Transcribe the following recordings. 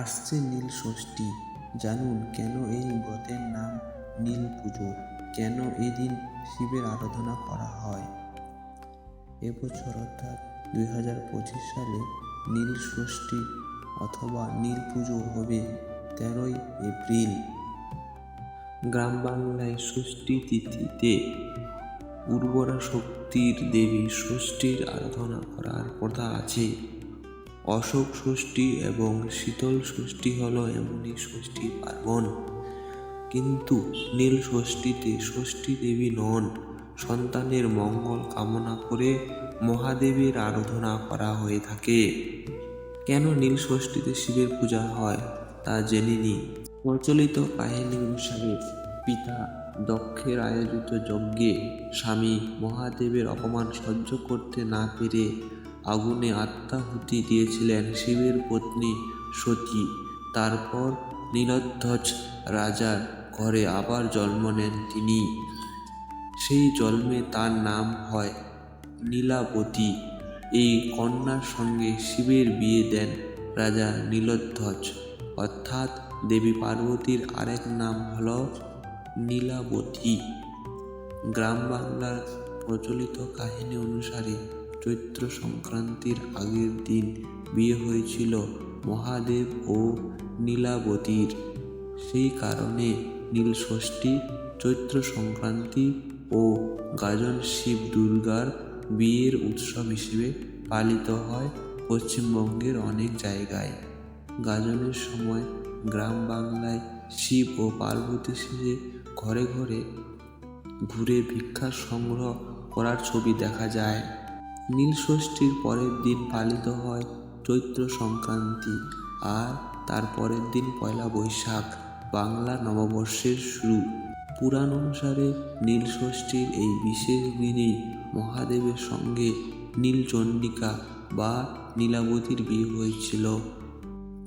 আসছে নীল ষষ্ঠী। জানুন কেন এই ব্রতের নাম নীল পুজো, কেন এদিন শিবের আরাধনা করা হয়। এবছর অর্থাৎ 2025 সালে নীল ষষ্ঠী অথবা নীল পুজো হবে 13ই এপ্রিল। গ্রাম বাংলায় ষষ্ঠী তিথিতে উর্বরা শক্তির দেবী ষষ্ঠীর আরাধনা করার প্রথা আছে। অশোক ষষ্ঠী এবং শীতল ষষ্ঠী হল এমনই ষষ্ঠী পার্বণ, কিন্তু নীল ষষ্ঠীতে ষষ্ঠী দেবী নন, সন্তানের মঙ্গল কামনা করে মহাদেবের আরাধনা করা হয়ে থাকে। কেন নীল ষষ্ঠীতে শিবের পূজা হয় তা জেনে নিই। প্রচলিত কাহিনী অনুসারে পিতা দক্ষের আয়োজিত যজ্ঞে স্বামী মহাদেবের অপমান সহ্য করতে না পেরে আগুনে আত্মাহুতি দিয়েছিলেন শিবের পত্নী সতী। তারপর নীলধ্বজ রাজার ঘরে আবার জন্ম নেন তিনি। সেই জন্মে তার নাম হয় নীলাবতী। এই কন্যার সঙ্গে শিবের বিয়ে দেন রাজা নীলধ্বজ, অর্থাৎ দেবী পার্বতীর আরেক নাম হল নীলাবতী। গ্রাম বাংলার প্রচলিত কাহিনী অনুসারে চৈত্র সংক্রান্তির আগের দিন বিয়ে হয়েছিল মহাদেব ও নীলাবতীর। সেই কারণে নীল ষষ্ঠী চৈত্র সংক্রান্তি ও গাজন শিব দুর্গার বিয়ের উৎসব হিসেবে পালিত হয় পশ্চিমবঙ্গের অনেক জায়গায়। গাজনের সময় গ্রাম বাংলায় শিব ও পার্বতী সেজে ঘরে ঘরে ঘুরে ভিক্ষা সংগ্রহ করার ছবি দেখা যায়। নীল ষষ্ঠীর পরের দিন পালিত হয় চৈত্র সংক্রান্তি, আর তার পরের দিন পয়লা বৈশাখ, বাংলা নববর্ষের শুরু। পুরাণ অনুসারে নীল ষষ্ঠীর এই বিশেষ দিনেই মহাদেবের সঙ্গে নীলচণ্ডিকা বা নীলাবতীর বিয়ে হয়েছিল।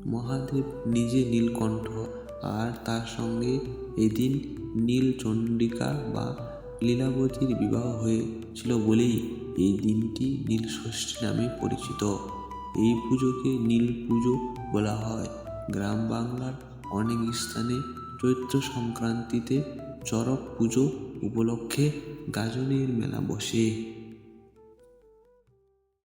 মহাদেব নিজে নীলকণ্ঠ, আর তার সঙ্গে এদিন নীলচণ্ডিকা বা লীলাবতীর বিবাহ হয়েছিল বলেই এই দিনটি নীল ষষ্ঠী নামে পরিচিত। এই পুজোকে নীল পুজো বলা হয়। গ্রাম বাংলার অনেক স্থানে চৈত্র সংক্রান্তিতে চড়ক পুজো উপলক্ষে গাজনের মেলা বসে।